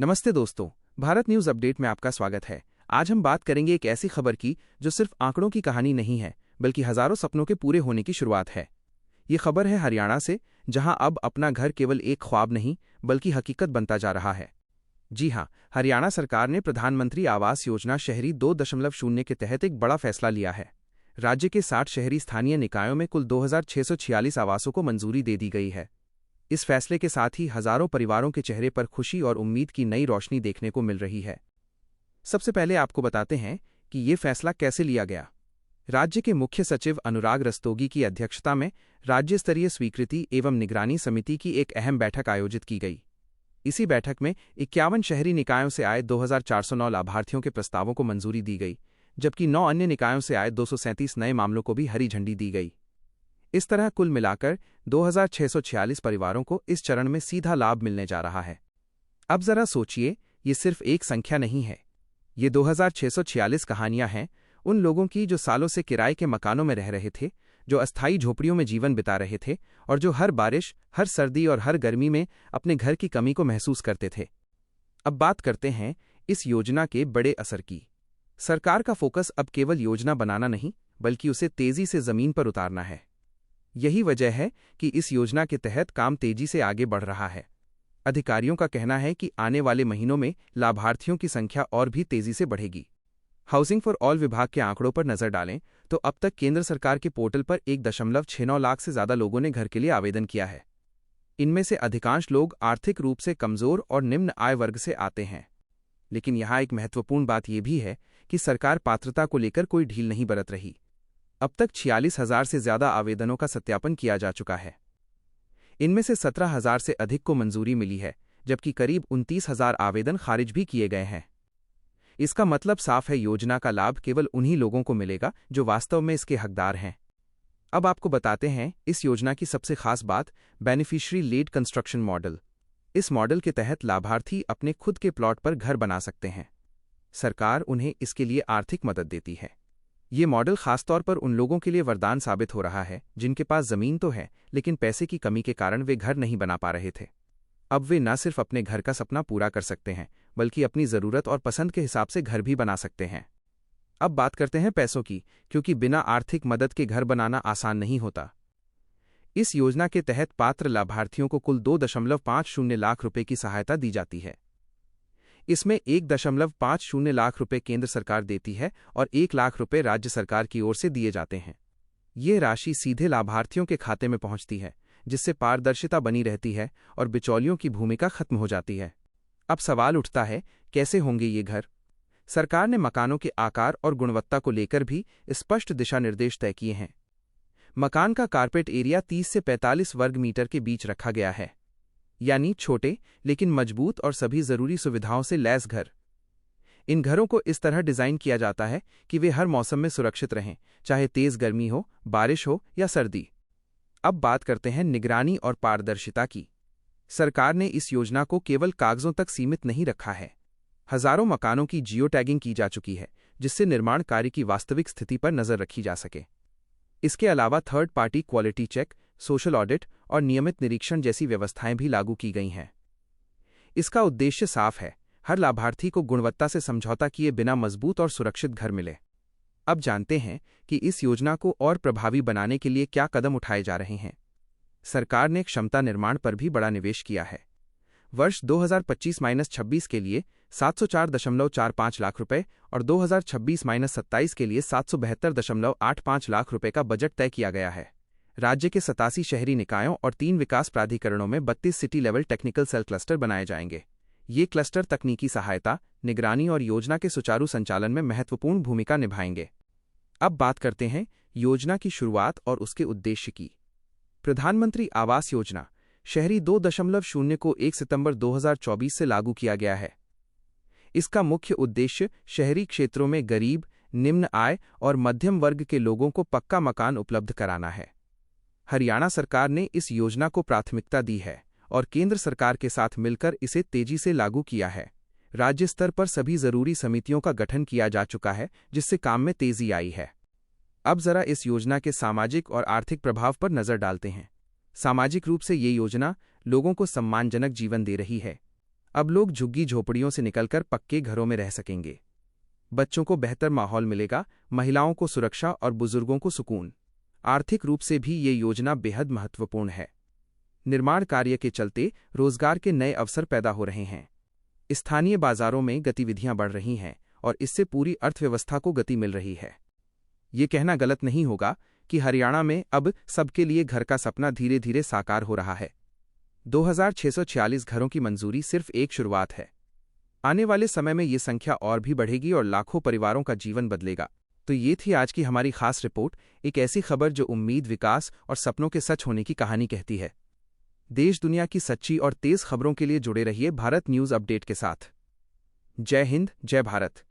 नमस्ते दोस्तों, Bharat news update में आपका स्वागत है। आज हम बात करेंगे एक ऐसी खबर की जो सिर्फ आंकड़ों की कहानी नहीं है, बल्कि हजारों सपनों के पूरे होने की शुरुआत है। ये खबर है हरियाणा से, जहां अब अपना घर केवल एक ख्वाब नहीं, बल्कि हकीकत बनता जा रहा है। जी हां, हरियाणा सरकार ने प्रधानमंत्री आवास योजना शहरी 2.0 के तहत एक बड़ा फैसला लिया है। राज्य के 60 शहरी स्थानीय निकायों में कुल 2646 आवासों को मंजूरी दे दी गई है। इस फैसले के साथ ही हजारों परिवारों के चेहरे पर खुशी और उम्मीद की नई रोशनी देखने को मिल रही है। सबसे पहले आपको बताते हैं कि ये फैसला कैसे लिया गया। राज्य के मुख्य सचिव अनुराग रस्तोगी की अध्यक्षता में राज्य स्तरीय स्वीकृति एवं निगरानी समिति की एक अहम बैठक आयोजित की गई। इसी बैठक में 51 शहरी निकायों से आए 2409 लाभार्थियों के प्रस्तावों को मंजूरी दी गई, जबकि 9 अन्य निकायों से आए 237 नए मामलों को भी हरी झंडी दी गई। इस तरह कुल मिलाकर 2646 परिवारों को इस चरण में सीधा लाभ मिलने जा रहा है। अब जरा सोचिए, ये सिर्फ एक संख्या नहीं है। ये 2646 कहानियां हैं उन लोगों की जो सालों से किराए के मकानों में रह रहे थे, जो अस्थायी झोपड़ियों में जीवन बिता रहे थे और जो हर बारिश, हर सर्दी और हर गर्मी में अपने घर की कमी को महसूस करते थे। अब बात करते हैं इस योजना के बड़े असर की। सरकार का फोकस अब केवल योजना बनाना नहीं, बल्कि उसे तेजी से जमीन पर उतारना है। यही वजह है कि इस योजना के तहत काम तेजी से आगे बढ़ रहा है। अधिकारियों का कहना है कि आने वाले महीनों में लाभार्थियों की संख्या और भी तेजी से बढ़ेगी। हाउसिंग फॉर ऑल विभाग के आंकड़ों पर नजर डालें तो अब तक केंद्र सरकार के पोर्टल पर 1.69 लाख से ज्यादा लोगों ने घर के लिए आवेदन किया है। इनमें से अधिकांश लोग आर्थिक रूप से कमजोर और निम्न आय वर्ग से आते हैं। लेकिन यहाँ एक महत्वपूर्ण बात यह भी है कि सरकार पात्रता को लेकर कोई ढील नहीं बरत रही। अब तक 46,000 से ज्यादा आवेदनों का सत्यापन किया जा चुका है। इनमें से 17,000 से अधिक को मंजूरी मिली है, जबकि करीब 29,000 आवेदन खारिज भी किए गए हैं। इसका मतलब साफ है, योजना का लाभ केवल उन्हीं लोगों को मिलेगा जो वास्तव में इसके हकदार हैं। अब आपको बताते हैं इस योजना की सबसे खास बात, बेनिफिशियरी लेड कंस्ट्रक्शन मॉडल। इस मॉडल के तहत लाभार्थी अपने खुद के प्लॉट पर घर बना सकते हैं। सरकार उन्हें इसके लिए आर्थिक मदद देती है। ये मॉडल खासतौर पर उन लोगों के लिए वरदान साबित हो रहा है जिनके पास जमीन तो है, लेकिन पैसे की कमी के कारण वे घर नहीं बना पा रहे थे। अब वे न सिर्फ अपने घर का सपना पूरा कर सकते हैं, बल्कि अपनी जरूरत और पसंद के हिसाब से घर भी बना सकते हैं। अब बात करते हैं पैसों की, क्योंकि बिना आर्थिक मदद के घर बनाना आसान नहीं होता। इस योजना के तहत पात्र लाभार्थियों को कुल 2.50 लाख रुपए की सहायता दी जाती है। इसमें 1.50 लाख रुपए केंद्र सरकार देती है और 1 लाख रुपए राज्य सरकार की ओर से दिए जाते हैं। ये राशि सीधे लाभार्थियों के खाते में पहुंचती है, जिससे पारदर्शिता बनी रहती है और बिचौलियों की भूमिका खत्म हो जाती है। अब सवाल उठता है, कैसे होंगे ये घर? सरकार ने मकानों के आकार और गुणवत्ता को लेकर भी स्पष्ट दिशा निर्देश तय किए हैं। मकान का कारपेट एरिया 30 से 45 वर्ग मीटर के बीच रखा गया है, यानी छोटे लेकिन मजबूत और सभी जरूरी सुविधाओं से लैस घर। इन घरों को इस तरह डिजाइन किया जाता है कि वे हर मौसम में सुरक्षित रहें, चाहे तेज गर्मी हो, बारिश हो या सर्दी। अब बात करते हैं निगरानी और पारदर्शिता की। सरकार ने इस योजना को केवल कागजों तक सीमित नहीं रखा है। हजारों मकानों की जियो टैगिंग की जा चुकी है, जिससे निर्माण कार्य की वास्तविक स्थिति पर नजर रखी जा सके। इसके अलावा third party quality check, social audit और नियमित निरीक्षण जैसी व्यवस्थाएं भी लागू की गई हैं। इसका उद्देश्य साफ है, हर लाभार्थी को गुणवत्ता से समझौता किए बिना मजबूत और सुरक्षित घर मिले। अब जानते हैं कि इस योजना को और प्रभावी बनाने के लिए क्या कदम उठाए जा रहे हैं। सरकार ने क्षमता निर्माण पर भी बड़ा निवेश किया है। वर्ष 2025-26 के लिए 704.45 लाख रुपए और 2026-27 के लिए 772.85 लाख रुपए का बजट तय किया गया है। राज्य के 87 शहरी निकायों और 3 विकास प्राधिकरणों में 32 city level technical cell cluster बनाए जाएंगे। ये क्लस्टर तकनीकी सहायता, निगरानी और योजना के सुचारू संचालन में महत्वपूर्ण भूमिका निभाएंगे। अब बात करते हैं योजना की शुरुआत और उसके उद्देश्य की। प्रधानमंत्री आवास योजना शहरी 2.0 को 1 सितंबर 2024 से लागू किया गया है। इसका मुख्य उद्देश्य शहरी क्षेत्रों में गरीब, निम्न आय और मध्यम वर्ग के लोगों को पक्का मकान उपलब्ध कराना है। हरियाणा सरकार ने इस योजना को प्राथमिकता दी है और केंद्र सरकार के साथ मिलकर इसे तेजी से लागू किया है। राज्य स्तर पर सभी जरूरी समितियों का गठन किया जा चुका है, जिससे काम में तेजी आई है। अब जरा इस योजना के सामाजिक और आर्थिक प्रभाव पर नजर डालते हैं। सामाजिक रूप से ये योजना लोगों को सम्मानजनक जीवन दे रही है। अब लोग झुग्गी झोपड़ियों से निकलकर पक्के घरों में रह सकेंगे। बच्चों को बेहतर माहौल मिलेगा, महिलाओं को सुरक्षा और बुजुर्गों को सुकून। आर्थिक रूप से भी ये योजना बेहद महत्वपूर्ण है। निर्माण कार्य के चलते रोजगार के नए अवसर पैदा हो रहे हैं। स्थानीय बाजारों में गतिविधियां बढ़ रही हैं और इससे पूरी अर्थव्यवस्था को गति मिल रही है। ये कहना गलत नहीं होगा कि हरियाणा में अब सबके लिए घर का सपना धीरे धीरे साकार हो रहा है। 2646 घरों की मंजूरी सिर्फ एक शुरुआत है। आने वाले समय में ये संख्या और भी बढ़ेगी और लाखों परिवारों का जीवन बदलेगा। तो ये थी आज की हमारी खास रिपोर्ट, एक ऐसी खबर जो उम्मीद, विकास और सपनों के सच होने की कहानी कहती है। देश दुनिया की सच्ची और तेज खबरों के लिए जुड़े रहिए भारत न्यूज अपडेट के साथ। जय हिंद, जय भारत।